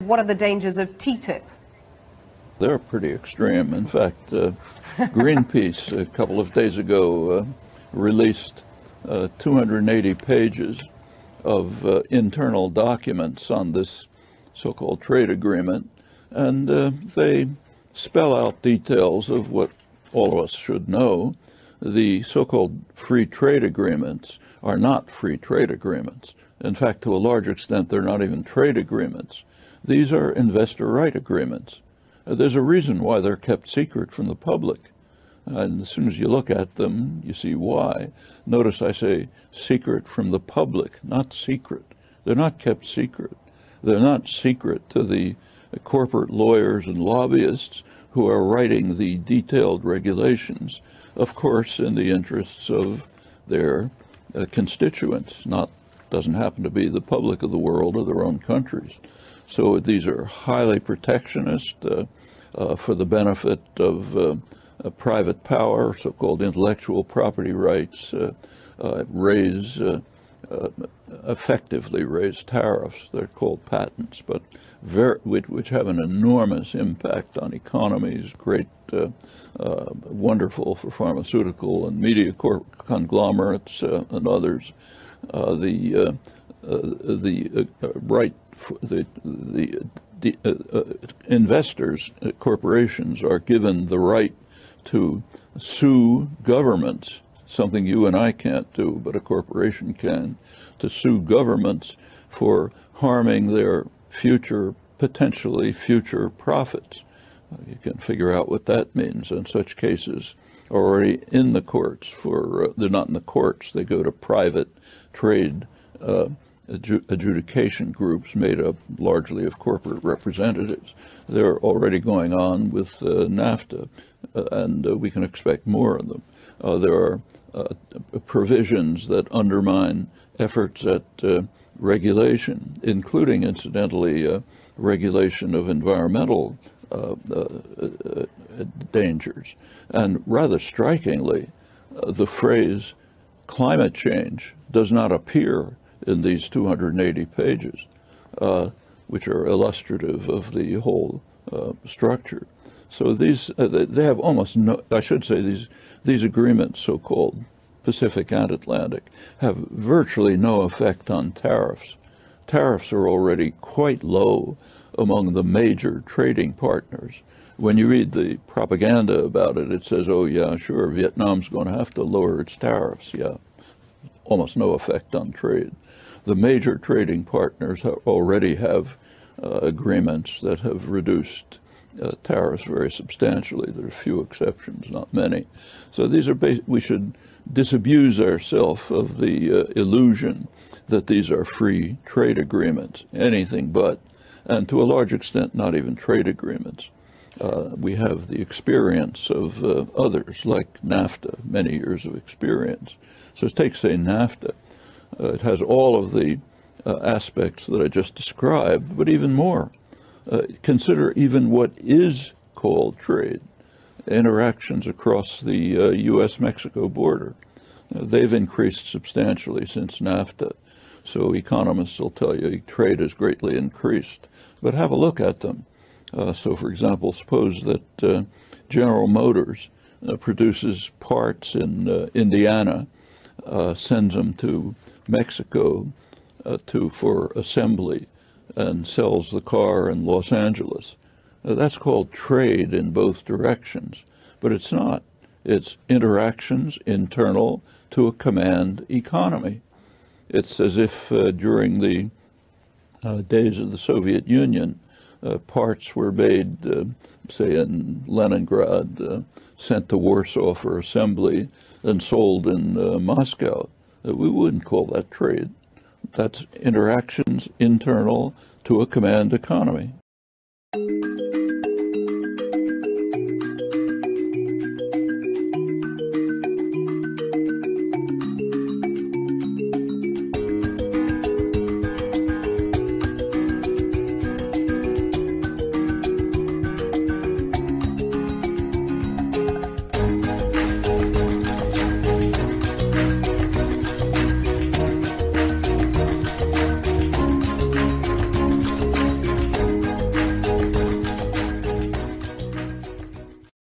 What are the dangers of TTIP? They're pretty extreme. In fact, Greenpeace a couple of days ago released 280 pages of internal documents on this so-called trade agreement, and they spell out details of what all of us should know. The so-called free trade agreements are not free trade agreements. In fact, to a large extent, they're not even trade agreements. These are investor right agreements. There's a reason why they're kept secret from the public. And as soon as you look at them, you see why. Notice I say secret from the public, not secret. They're not kept secret. They're not secret to the corporate lawyers and lobbyists who are writing the detailed regulations, of course, in the interests of their constituents. Doesn't happen to be the public of the world or their own countries. So these are highly protectionist for the benefit of private power, so-called intellectual property rights, effectively raise tariffs. They're called patents, but which have an enormous impact on economies, wonderful for pharmaceutical and media conglomerates and others. The investors, corporations, are given the right to sue governments, something you and I can't do, but a corporation can, to sue governments for harming their potentially future profits. You can figure out what that means, and such cases are already in the courts. They're not in the courts, they go to private trade adjudication groups made up largely of corporate representatives. They're already going on with NAFTA, and we can expect more of them. There are provisions that undermine efforts at regulation, including, incidentally, regulation of environmental dangers. And rather strikingly, the phrase climate change does not appear in these 280 pages, which are illustrative of the whole structure. So these, they have almost no, I should say these agreements, so-called Pacific and Atlantic, have virtually no effect on tariffs. Tariffs are already quite low among the major trading partners. When you read the propaganda about it, it says, oh yeah, sure, Vietnam's going to have to lower its tariffs. Yeah, almost no effect on trade. The major trading partners already have agreements that have reduced tariffs very substantially. There are few exceptions, not many. So these are we should disabuse ourselves of the illusion that these are free trade agreements, anything but, and to a large extent, not even trade agreements. We have the experience of others, like NAFTA, many years of experience. So take, say, NAFTA. It has all of the aspects that I just described, but even more. Consider even what is called trade, interactions across the U.S.-Mexico border. They've increased substantially since NAFTA. So economists will tell you trade has greatly increased. But have a look at them. So, for example, suppose that General Motors produces parts in Indiana, sends them to Mexico for assembly, and sells the car in Los Angeles. That's called trade in both directions, but it's not. It's interactions internal to a command economy. It's as if during the days of the Soviet Union, parts were made, say in Leningrad, sent to Warsaw for assembly, and sold in Moscow. We wouldn't call that trade. That's interactions internal to a command economy.